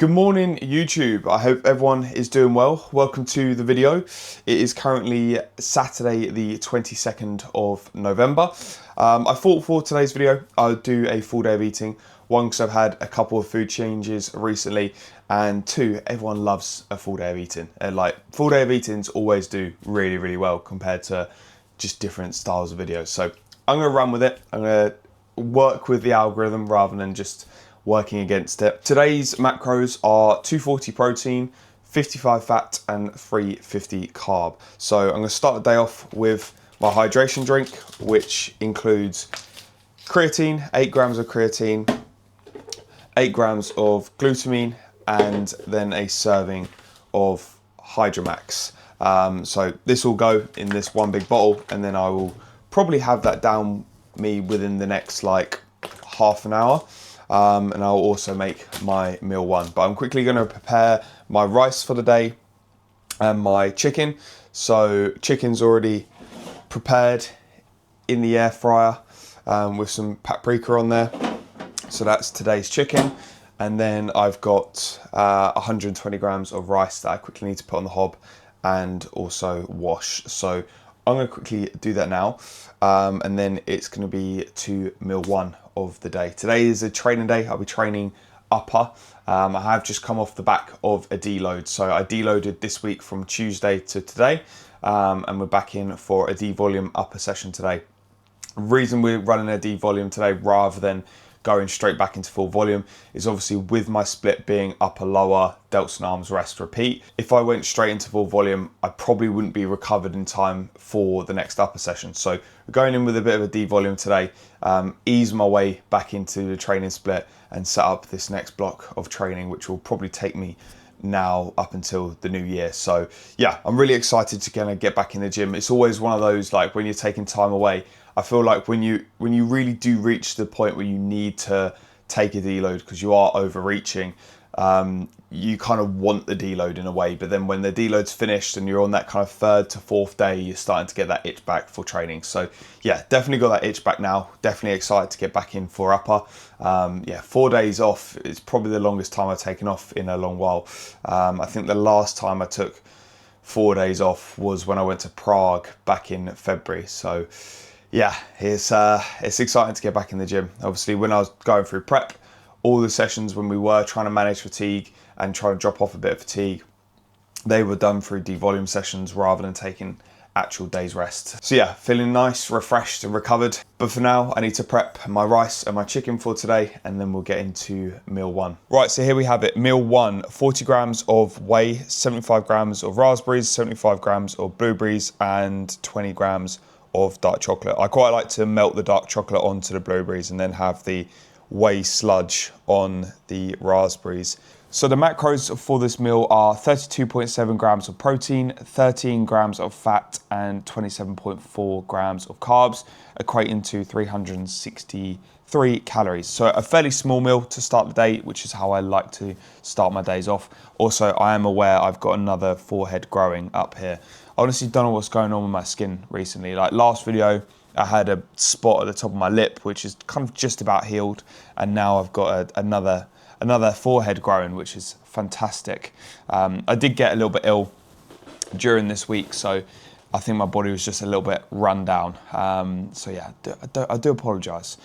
Good morning, YouTube. I hope everyone is doing well. Welcome to the video. It is currently Saturday, the 22nd of November. I thought for today's video, I would do a full day of eating. One, because I've had a couple of food changes recently, and two, everyone loves a full day of eating. And like full day of eatings always do really, really well compared to just different styles of videos. So I'm gonna run with it. I'm gonna work with the algorithm rather than just working against it. Today's macros are 240 protein, 55 fat, and 350 carb. So I'm gonna start the day off with my hydration drink, which includes creatine, 8 grams of creatine, 8 grams of glutamine, and then a serving of Hydromax. So this will go in this one big bottle, and then I will probably have that down me within the next like half an hour. And I'll also make my meal one. But I'm quickly going to prepare my rice for the day and my chicken. So chicken's already prepared in the air fryer with some paprika on there. So that's today's chicken. And then I've got 120 grams of rice that I quickly need to put on the hob and also wash. So I'm going to quickly do that now. And then it's going to be to meal one of the day. Today is a training day. I'll be training upper. I have just come off the back of a deload. So I deloaded this week from Tuesday to today. And we're back in for a D-volume upper session today. The reason we're running a D-volume today rather than going straight back into full volume is obviously with my split being upper lower, delts and arms, rest, repeat. If I went straight into full volume, I probably wouldn't be recovered in time for the next upper session. So we're going in with a bit of a D volume today, ease my way back into the training split and set up this next block of training, which will probably take me now up until the new year. So yeah, I'm really excited to kind of get back in the gym. It's always one of those, like when you're taking time away, I feel like when you really do reach the point where you need to take a deload because you are overreaching, you kind of want the deload in a way. But then when the deload's finished and you're on that kind of third to fourth day, you're starting to get that itch back for training. So yeah, definitely got that itch back now. Definitely excited to get back in for upper. Yeah, 4 days off is probably the longest time I've taken off in a long while. I think the last time I took 4 days off was when I went to Prague back in February. So yeah, it's exciting to get back in the gym. Obviously, when I was going through prep, all the sessions when we were trying to manage fatigue and trying to drop off a bit of fatigue, they were done through devolume sessions rather than taking actual days rest. So yeah, feeling nice, refreshed and recovered. But for now, I need to prep my rice and my chicken for today, and then we'll get into meal one. Right, so here we have it. Meal one, 40 grams of whey, 75 grams of raspberries, 75 grams of blueberries, and 20 grams of dark chocolate. I quite like to melt the dark chocolate onto the blueberries and then have the whey sludge on the raspberries. So the macros for this meal are 32.7 grams of protein, 13 grams of fat, and 27.4 grams of carbs, equating to 363 calories. So a fairly small meal to start the day, which is how I like to start my days off. Also, I am aware I've got another forehead growing up here. I honestly don't know what's going on with my skin recently. Like last video, I had a spot at the top of my lip, which is kind of just about healed. And now I've got another forehead growing, which is fantastic. I did get a little bit ill during this week, so I think my body was just a little bit run down. So yeah, I do apologise.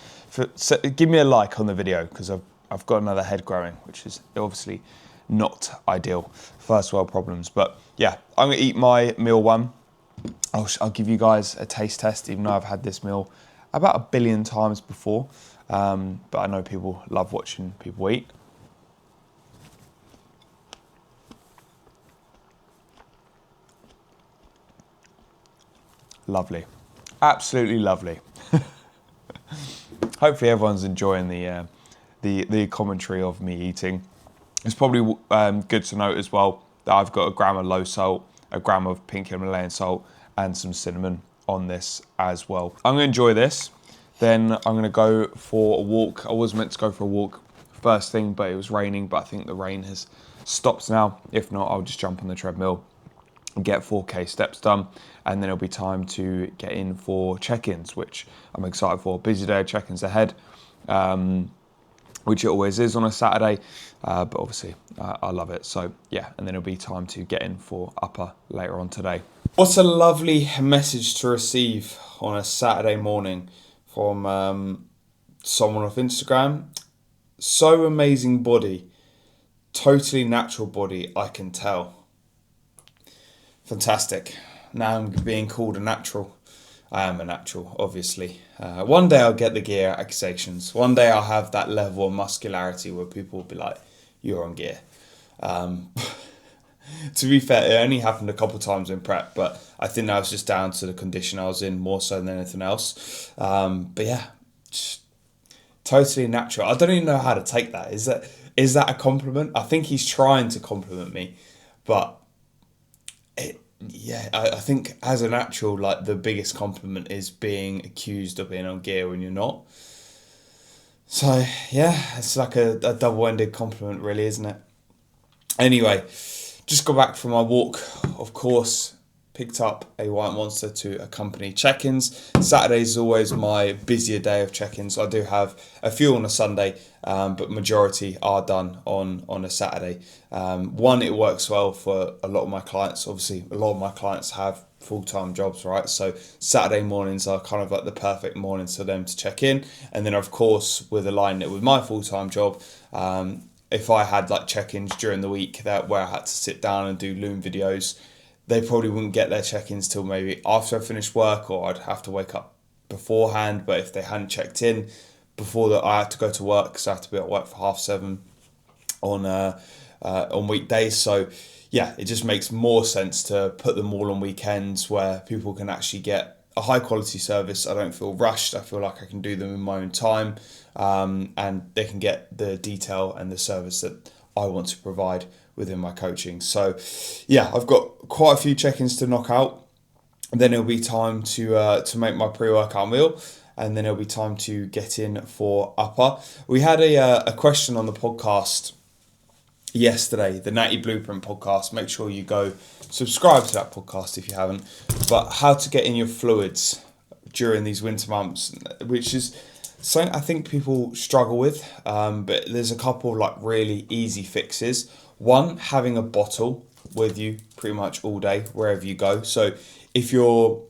So give me a like on the video because I've got another head growing, which is obviously not ideal. First world problems. But yeah, I'm gonna eat my meal one. I'll give you guys a taste test, even though I've had this meal about 1 billion times before. But I know people love watching people eat. Lovely, absolutely lovely. Hopefully everyone's enjoying the commentary of me eating. It's probably good to note as well that I've got a gram of low salt, a gram of pink Himalayan salt, and some cinnamon on this as well. I'm gonna enjoy this. Then I'm gonna go for a walk. I was meant to go for a walk first thing, but it was raining, but I think the rain has stopped now. If not, I'll just jump on the treadmill and get 4K steps done, and then it'll be time to get in for check-ins, which I'm excited for. Busy day of check-ins ahead. which it always is on a Saturday, but obviously I love it. So yeah, and then it'll be time to get in for upper later on today. What a lovely message to receive on a Saturday morning from someone off Instagram. So amazing body, totally natural body, I can tell. Fantastic. Now I'm being called a natural. I am a natural, obviously. One day I'll get the gear accusations. One day I'll have that level of muscularity where people will be like, you're on gear. To be fair, it only happened a couple of times in prep, but I think that was just down to the condition I was in more so than anything else. But yeah, just totally natural. I don't even know how to take that. Is that a compliment? I think he's trying to compliment me, but I think as a natural, like the biggest compliment is being accused of being on gear when you're not. So yeah, it's like a double-ended compliment really, isn't it? Anyway, just got back from my walk, of course, picked up a white monster to accompany check-ins. Saturday is always my busier day of check-ins. I do have a few on a Sunday, but majority are done on a Saturday. One, it works well for a lot of my clients. Obviously, a lot of my clients have full-time jobs, right? So Saturday mornings are kind of like the perfect mornings for them to check in. And then, of course, with aligning it with my full-time job, if I had like check-ins during the week where I had to sit down and do Loom videos, they probably wouldn't get their check-ins till maybe after I finished work, or I'd have to wake up beforehand. But if they hadn't checked in before that, I had to go to work because I had to be at work for 7:30 on weekdays. So yeah, it just makes more sense to put them all on weekends where people can actually get a high quality service. I don't feel rushed. I feel like I can do them in my own time, and they can get the detail and the service that I want to provide within my coaching. So yeah, I've got quite a few check-ins to knock out, and then it'll be time to make my pre-workout meal, and then it'll be time to get in for upper. We had a question on the podcast yesterday, the Natty Blueprint podcast. Make sure you go subscribe to that podcast if you haven't. But how to get in your fluids during these winter months, which is something I think people struggle with, but there's a couple of like really easy fixes. One, having a bottle with you pretty much all day, wherever you go. So if you're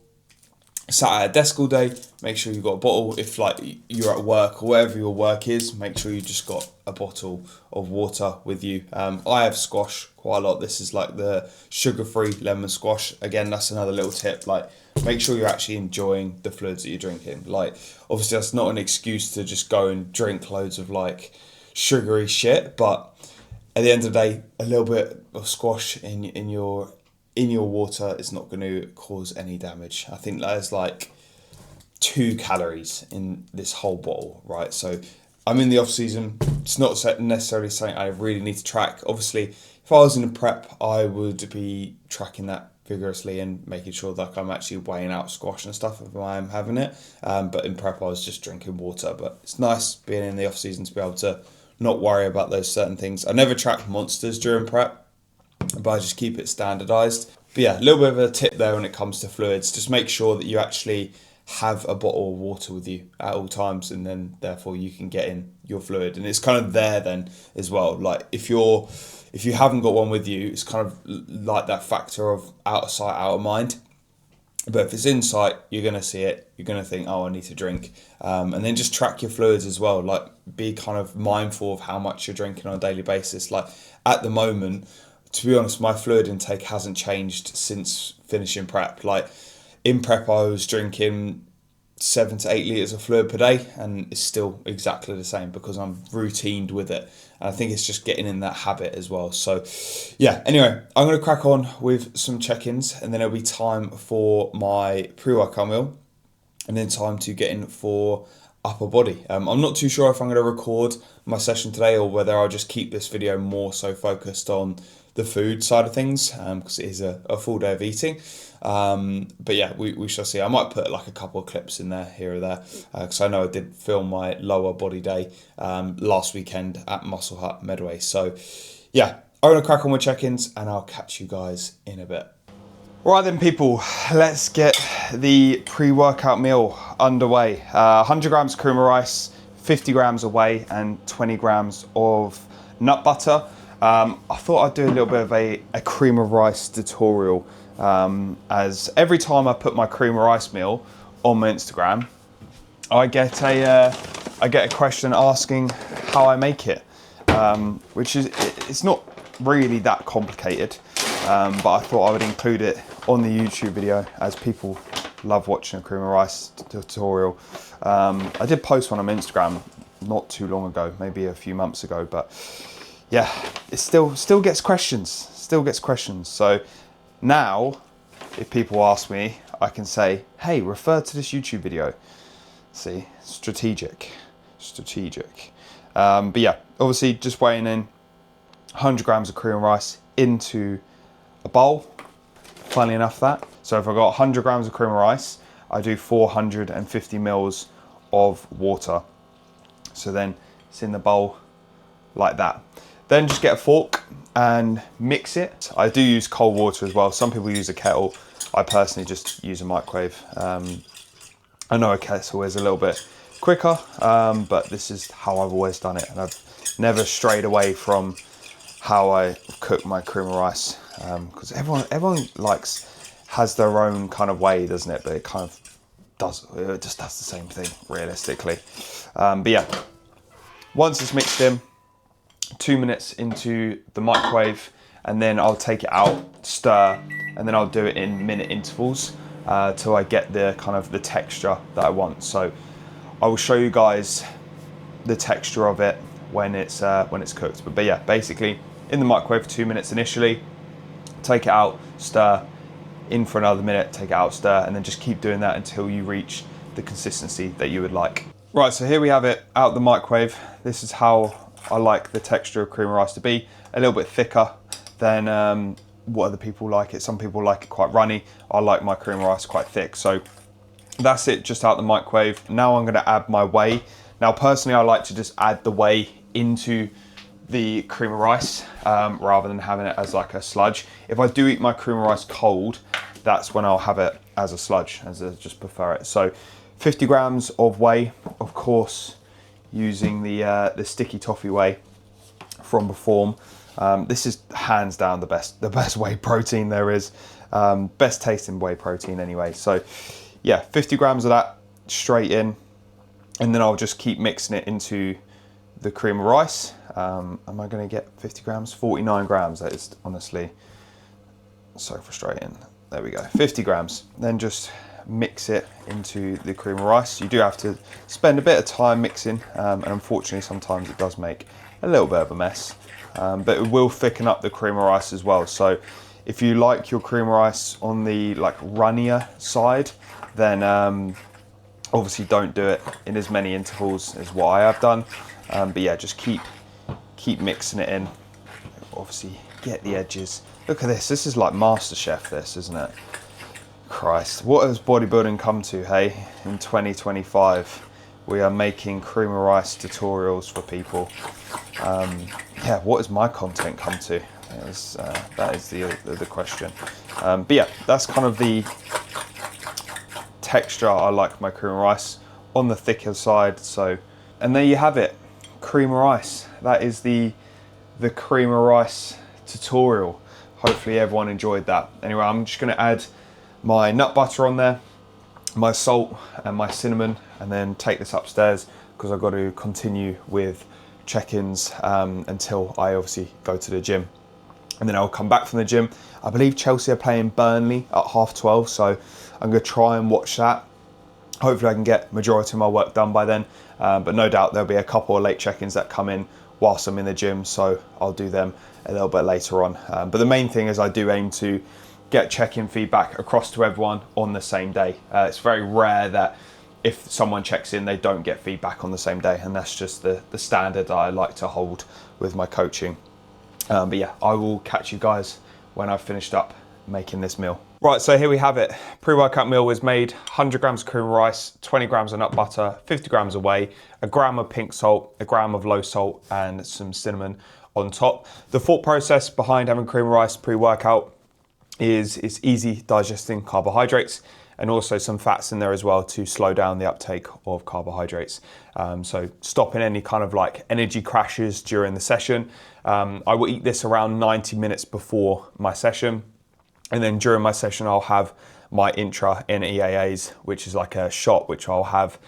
sat at a desk all day, make sure you've got a bottle. If like you're at work or wherever your work is, make sure you just got a bottle of water with you. I have squash quite a lot. This is like the sugar-free lemon squash. Again, that's another little tip. Like, make sure you're actually enjoying the fluids that you're drinking. Like, obviously that's not an excuse to just go and drink loads of like sugary shit, but at the end of the day, a little bit of squash in your water is not going to cause any damage. I think there's like 2 calories in this whole bottle, right? So I'm in the off season. It's not necessarily something I really need to track. Obviously, if I was in a prep, I would be tracking that vigorously and making sure that I'm actually weighing out squash and stuff if I am having it. But in prep, I was just drinking water. But it's nice being in the off season to be able to not worry about those certain things. I never track monsters during prep, but I just keep it standardized. But yeah, a little bit of a tip there when it comes to fluids. Just make sure that you actually have a bottle of water with you at all times, and then therefore you can get in your fluid. And it's kind of there then as well. Like if you haven't got one with you, it's kind of like that factor of out of sight, out of mind. But if it's in sight, you're going to see it. You're going to think, oh, I need to drink. And then just track your fluids as well. Like, be kind of mindful of how much you're drinking on a daily basis. Like, at the moment, to be honest, my fluid intake hasn't changed since finishing prep. Like, in prep, I was drinking 7 to 8 litres of fluid per day, and it's still exactly the same because I'm routined with it. And I think it's just getting in that habit as well. So yeah, anyway, I'm going to crack on with some check-ins, and then it'll be time for my pre-workout meal, and then time to get in for upper body. I'm not too sure if I'm going to record my session today or whether I'll just keep this video more so focused on the food side of things, because it is a full day of eating. But yeah, we shall see. I might put like a couple of clips in there, here or there, because I know I did film my lower body day last weekend at Muscle Hut Medway. So yeah, I'm going to crack on with check-ins, and I'll catch you guys in a bit. Right then, people, let's get the pre-workout meal underway. 100 grams cream of rice, 50 grams of whey and 20 grams of nut butter. I thought I'd do a little bit of a cream of rice tutorial, as every time I put my cream of rice meal on my Instagram, I get a question asking how I make it, which is, it's not really that complicated, but I thought I would include it on the YouTube video as people love watching a cream of rice tutorial. I did post one on Instagram not too long ago, maybe a few months ago, but yeah, it still gets questions, So now, if people ask me, I can say, hey, refer to this YouTube video. See, strategic. But yeah, obviously just weighing in 100 grams of cream of rice into a bowl. Funnily enough, that. So if I've got 100 grams of cream of rice, I do 450 mils of water. So then it's in the bowl like that. Then just get a fork and mix it. I do use cold water as well. Some people use a kettle. I personally just use a microwave. I know a kettle is a little bit quicker, but this is how I've always done it. And I've never strayed away from how I cook my cream of rice. Because everyone has their own kind of way, doesn't it? But it just does the same thing, realistically. But yeah, once it's mixed in, 2 minutes into the microwave, and then I'll take it out, stir, and then I'll do it in minute intervals till I get the kind of the texture that I want. So I will show you guys the texture of it when it's cooked. But yeah, basically in the microwave for 2 minutes initially, take it out, stir, in for another minute, take it out, stir, and then just keep doing that until you reach the consistency that you would like. Right, so here we have it out the microwave. This is how I like the texture of cream of rice to be, a little bit thicker than what other people like it. Some people like it quite runny. I like my cream of rice quite thick. So that's it, just out the microwave. Now I'm gonna add my whey. Now personally, I like to just add the whey into the cream of rice rather than having it as like a sludge. If I do eat my cream of rice cold, that's when I'll have it as a sludge, as I just prefer it. So 50 grams of whey, of course, using the sticky toffee whey from Perform. This is hands down the best whey protein there is. Best tasting whey protein anyway. So yeah, 50 grams of that straight in, and then I'll just keep mixing it into the cream of rice. Am I going to get 50 grams? 49 grams, that is honestly so frustrating. There we go, 50 grams. Then just mix it into the cream of rice. You do have to spend a bit of time mixing, and unfortunately sometimes it does make a little bit of a mess, but it will thicken up the cream of rice as well. So if you like your cream of rice on the like runnier side, then obviously don't do it in as many intervals as what I have done, but yeah, just keep mixing it in. Obviously get the edges. Look at this is like MasterChef, this, isn't it? Christ, what has bodybuilding come to, hey? In 2025, we are making cream of rice tutorials for people. Yeah, what has my content come to? That is the question. But yeah, that's kind of the texture I like my cream of rice, on the thicker side. So, and there you have it, cream of rice. That is the cream of rice tutorial. Hopefully everyone enjoyed that. Anyway, I'm just going to add my nut butter on there, my salt and my cinnamon, and then take this upstairs because I've got to continue with check-ins until I obviously go to the gym. And then I'll come back from the gym. I believe Chelsea are playing Burnley at 12:30, so I'm going to try and watch that. Hopefully I can get majority of my work done by then, but no doubt there'll be a couple of late check-ins that come in whilst I'm in the gym, so I'll do them a little bit later on. But the main thing is I do aim to get check-in feedback across to everyone on the same day. It's very rare that if someone checks in, they don't get feedback on the same day, and that's just the standard that I like to hold with my coaching. But yeah, I will catch you guys when I've finished up making this meal. Right, so here we have it. Pre-workout meal was made: 100 grams of cream of rice, 20 grams of nut butter, 50 grams of whey, a gram of pink salt, a gram of low salt, and some cinnamon on top. The thought process behind having cream of rice pre-workout is it's easy digesting carbohydrates, and also some fats in there as well to slow down the uptake of carbohydrates. So stopping any kind of like energy crashes during the session. I will eat this around 90 minutes before my session. And then during my session, I'll have my intra NEAAs, which is like a shot, which I'll have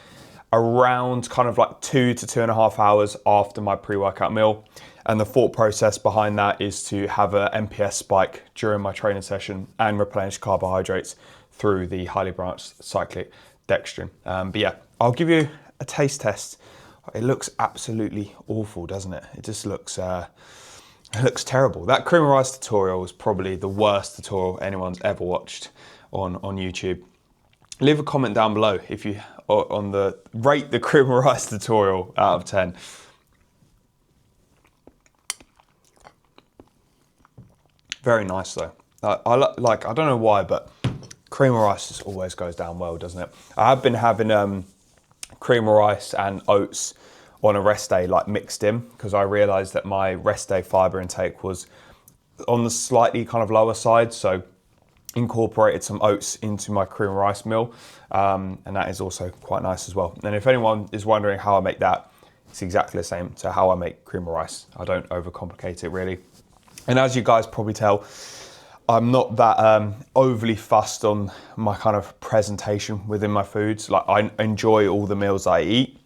around kind of like 2 to 2.5 hours after my pre-workout meal. And the thought process behind that is to have a MPS spike during my training session and replenish carbohydrates through the highly branched cyclic dextrin. But yeah, I'll give you a taste test. It looks absolutely awful, doesn't it? It just looks, it looks terrible. That cream of rice tutorial was probably the worst tutorial anyone's ever watched on YouTube. Leave a comment down below if you on the rate the cream of rice tutorial out of 10. Very nice though. I don't know why, but cream of rice just always goes down well, doesn't it? I have been having cream of rice and oats on a rest day, like mixed in, because I realized that my rest day fiber intake was on the slightly kind of lower side. So incorporated some oats into my cream of rice meal. And that is also quite nice as well. And if anyone is wondering how I make that, it's exactly the same to how I make cream of rice. I don't overcomplicate it really. And as you guys probably tell, I'm not that overly fussed on my kind of presentation within my foods. Like I enjoy all the meals I eat,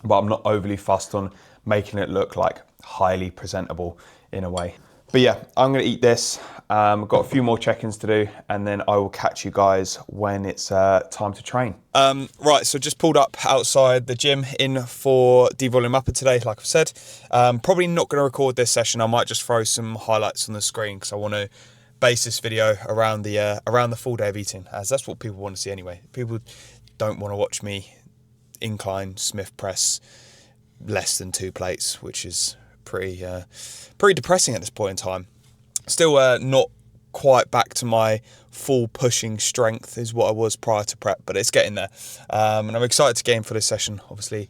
but I'm not overly fussed on making it look like highly presentable in a way. But yeah, I'm gonna eat this. I've got a few more check-ins to do, and then I will catch you guys when it's time to train. Right, so just pulled up outside the gym in for devolume upper today, like I've said. Probably not gonna record this session. I might just throw some highlights on the screen because I want to base this video around the full day of eating, as that's what people want to see anyway. People don't want to watch me incline Smith press less than 2 plates, which is pretty depressing at this point in time. Still not quite back to my full pushing strength is what I was prior to prep, but it's getting there. And I'm excited to get in for this session. Obviously,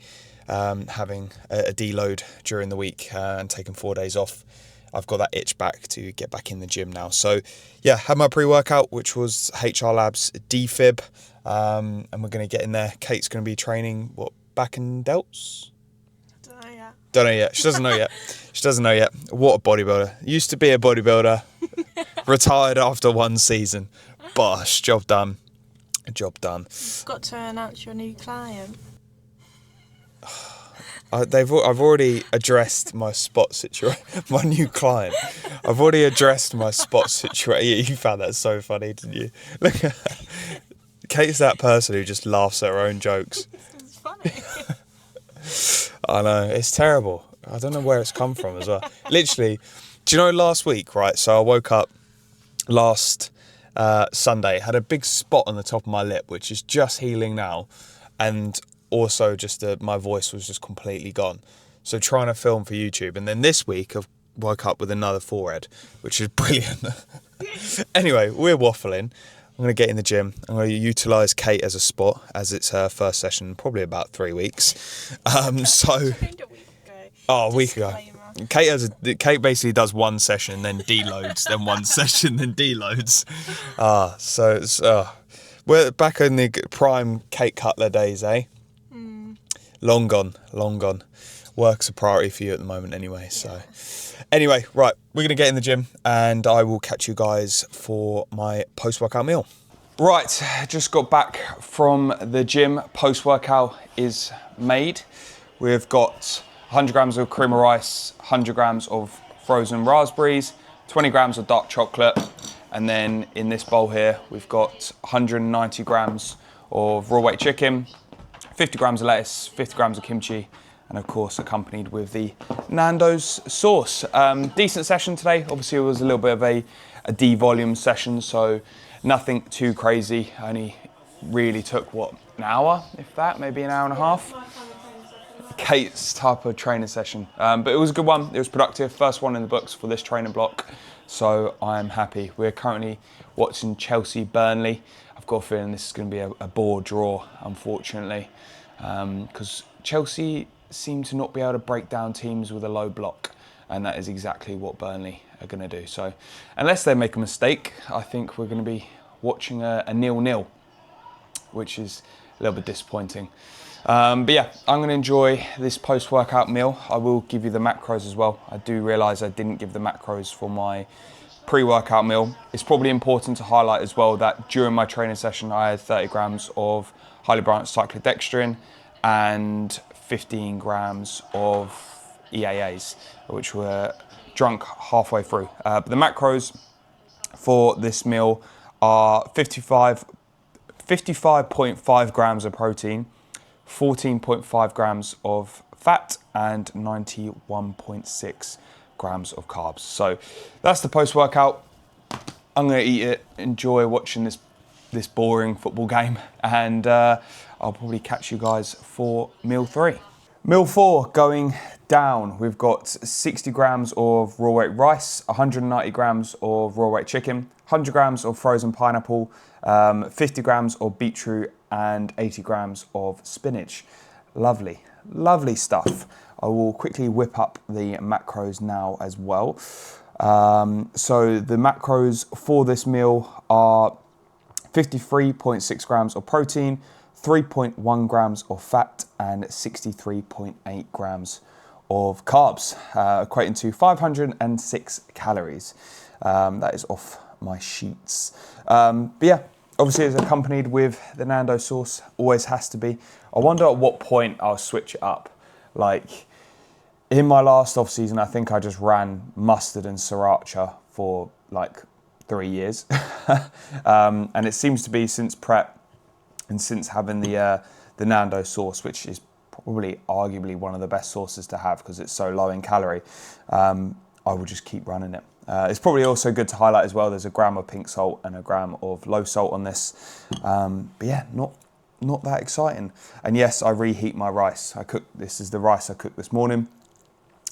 having a deload during the week and taking 4 days off, I've got that itch back to get back in the gym now. So yeah, had my pre-workout, which was HR Labs defib, and we're going to get in there. Kate's going to be training, back in delts? Don't know yet. She doesn't know yet. She doesn't know yet. What a bodybuilder. Used to be a bodybuilder. Retired after 1 season. Bosh, job done. Job done. You've got to announce your new client. I've already addressed my spot situation. My new client. I've already addressed my spot situation. You found that so funny, didn't you? Look at her. Kate's that person who just laughs at her own jokes. It's funny. I know, it's terrible. I don't know where it's come from as well. Literally, do you know last week, right? So I woke up last Sunday, had a big spot on the top of my lip, which is just healing now. And also just my voice was just completely gone. So trying to film for YouTube. And then this week I've woke up with another forehead, which is brilliant. Anyway, we're waffling. I'm going to get in the gym. I'm going to utilise Kate as a spot, as it's her first session in probably about 3 weeks. A week ago. Kate basically does 1 session, then deloads, then 1 session, then deloads. So we're back in the prime Kate Cutler days, eh? Long gone, long gone. Work's a priority for you at the moment anyway, so... Anyway, right, we're going to get in the gym and I will catch you guys for my post-workout meal. Right, just got back from the gym. Post-workout is made. We've got 100 grams of cream of rice, 100 grams of frozen raspberries, 20 grams of dark chocolate, and then in this bowl here, we've got 190 grams of raw weight chicken, 50 grams of lettuce, 50 grams of kimchi, and of course accompanied with the Nando's sauce. Decent session today. Obviously it was a little bit of a devolume session, so nothing too crazy. Only really took, an hour, if that, maybe an hour and a half. Kate's type of training session. But it was a good one, it was productive. First one in the books for this training block, so I am happy. We're currently watching Chelsea-Burnley. I've got a feeling this is going to be a bore draw, unfortunately, because Chelsea seem to not be able to break down teams with a low block, and that is exactly what Burnley are going to do. So unless they make a mistake, I think we're going to be watching a 0-0. which is a little bit disappointing. But yeah, I'm going to enjoy this post-workout meal. I will give you the macros as well. I do realise I didn't give the macros for my pre-workout meal. It's probably important to highlight as well that during my training session, I had 30 grams of highly branched cyclodextrin and 15 grams of EAAs, which were drunk halfway through. But the macros for this meal are 55.5 grams of protein, 14.5 grams of fat, and 91.6 grams of carbs. So that's the post-workout. I'm gonna eat it, enjoy watching this boring football game, and I'll probably catch you guys for meal 3. Meal 4 going down. We've got 60 grams of raw weight rice, 190 grams of raw weight chicken, 100 grams of frozen pineapple, 50 grams of beetroot, and 80 grams of spinach. Lovely, lovely stuff. I will quickly whip up the macros now as well. So the macros for this meal are 53.6 grams of protein, 3.1 grams of fat, and 63.8 grams of carbs, equating to 506 calories. That is off my sheets. But yeah, obviously it's accompanied with the Nando sauce, always has to be. I wonder at what point I'll switch it up. Like in my last off season, I think I just ran mustard and sriracha for like 3 years. And it seems to be since prep and since having the Nando sauce, which is probably arguably one of the best sauces to have because it's so low in calorie, I will just keep running it. It's probably also good to highlight as well, there's a gram of pink salt and a gram of low salt on this. But yeah, not that exciting. And yes, I reheat my rice. This is the rice I cooked this morning.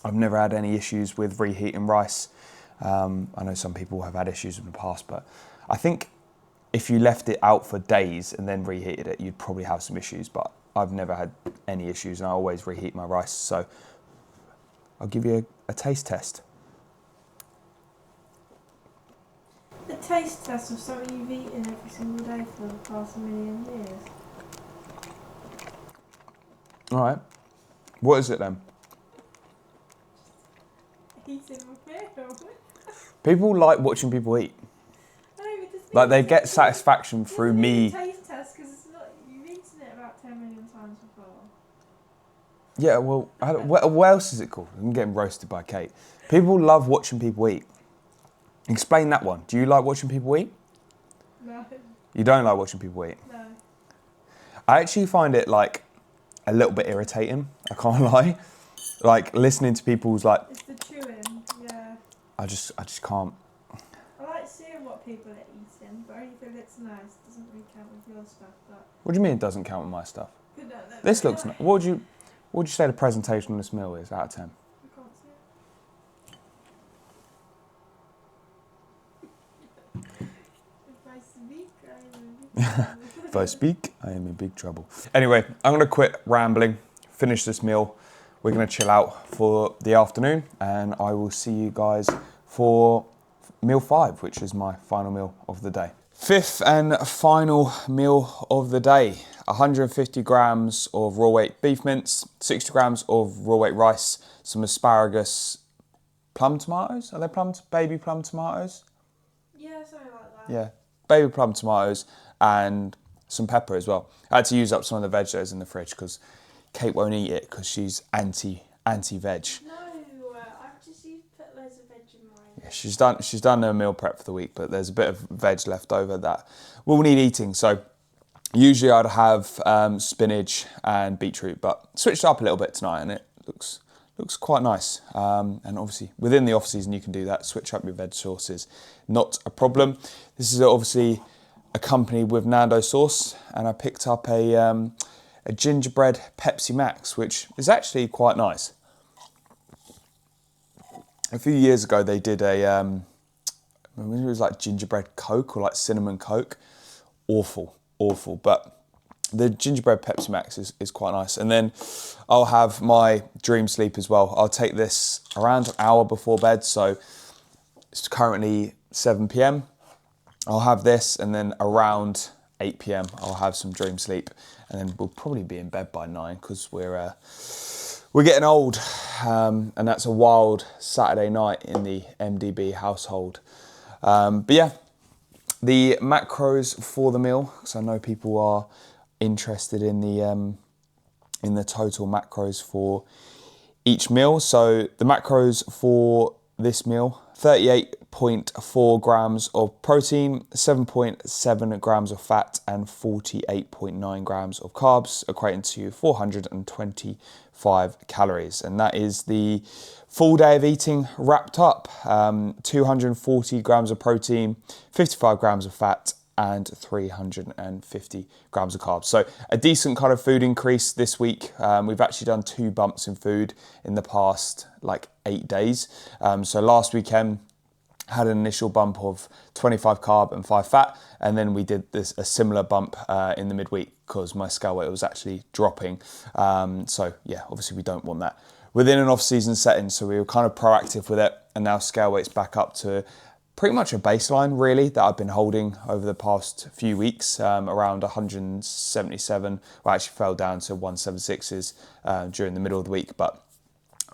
I've never had any issues with reheating rice. I know some people have had issues in the past, but I think if you left it out for days and then reheated it, you'd probably have some issues, but I've never had any issues and I always reheat my rice. So I'll give you a taste test. The taste test of something you've eaten every single day for the past 1,000,000 years. All right. What is it then? Eating a meal. People like watching people eat. Like they get satisfaction through me. Taste test because it's not. You've eaten it about 10 million times before. Yeah, well, what else is it called? I'm getting roasted by Kate. People love watching people eat. Explain that one. Do you like watching people eat? No. You don't like watching people eat? No. I actually find it like a little bit irritating. I can't lie. Like listening to people's like. It's the chewing. Yeah. I just can't. I like seeing what people are eating, but only if it's nice. It doesn't really count with your stuff. But. What do you mean it doesn't count with my stuff? No, This looks. What would you say the presentation on this meal is out of 10? I can't see it. If I speak, I am in big trouble. Anyway, I'm going to quit rambling, finish this meal. We're going to chill out for the afternoon, and I will see you guys for meal 5, which is my final meal of the day. 5th and final meal of the day. 150 grams of raw weight beef mince, 60 grams of raw weight rice, some asparagus, plum tomatoes? Are they baby plum tomatoes? Yeah, something like that. Yeah, baby plum tomatoes and some pepper as well. I had to use up some of the veg that was in the fridge because Kate won't eat it because she's anti-veg. No, I've just put loads of veg in mine. Yeah, she's done her meal prep for the week, but there's a bit of veg left over that we'll need eating. So usually I'd have spinach and beetroot, but switched it up a little bit tonight, and it looks quite nice. And obviously within the off season you can do that. Switch up your veg sauces, not a problem. This is obviously accompanied with Nando sauce, and I picked up a gingerbread Pepsi Max, which is actually quite nice. A few years ago they did it was like gingerbread Coke or like cinnamon Coke. Awful, but the gingerbread Pepsi Max is quite nice. And then I'll have my dream sleep as well. I'll take this around an hour before bed, so it's currently 7 p.m. I'll have this, and then around 8 p.m. I'll have some dream sleep, and then we'll probably be in bed by 9 because we're getting old, and that's a wild Saturday night in the MDB household. But yeah, the macros for the meal, because I know people are interested in the total macros for each meal. So the macros for this meal: 38.4 grams of protein, 7.7 grams of fat, and 48.9 grams of carbs, equating to 425 calories. And that is the full day of eating wrapped up. 240 grams of protein, 55 grams of fat, and 350 grams of carbs. So a decent kind of food increase this week. We've actually done 2 bumps in food in the past like 8 days. So last weekend had an initial bump of 25 carb and 5 fat, and then we did a similar bump in the midweek because my scale weight was actually dropping. So yeah, obviously we don't want that within an off-season setting, so we were kind of proactive with it, and now scale weight's back up to pretty much a baseline really that I've been holding over the past few weeks, around 177. Well, I actually fell down to 176s during the middle of the week, but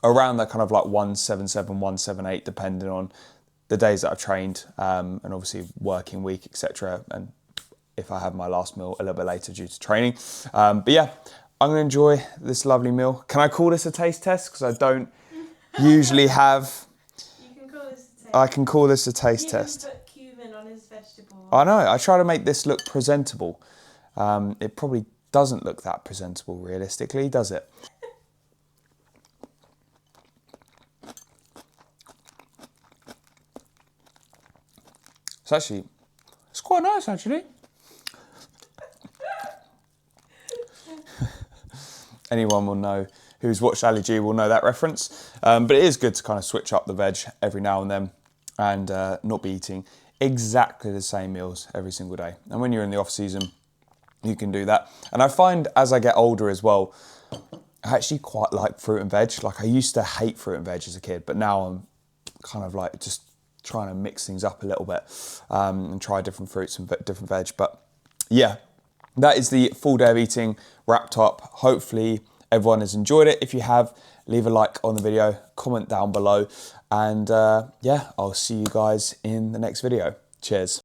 around that kind of like 177, 178, depending on the days that I've trained, and obviously working week, etc. And if I have my last meal a little bit later due to training. But yeah, I'm gonna enjoy this lovely meal. Can I call this a taste test? Because I don't usually have. I can call this a taste test. Put cumin on his vegetables. I know, I try to make this look presentable. It probably doesn't look that presentable realistically, does it? It's quite nice actually. Anyone will know who's watched Ali G will know that reference. But it is good to kind of switch up the veg every now and then, and not be eating exactly the same meals every single day. And when you're in the off season, you can do that. And I find as I get older as well, I actually quite like fruit and veg. Like I used to hate fruit and veg as a kid, but now I'm kind of like just trying to mix things up a little bit, and try different fruits and different veg. But yeah, that is the full day of eating wrapped up. Hopefully everyone has enjoyed it. If you have, leave a like on the video, comment down below, and yeah, I'll see you guys in the next video. Cheers.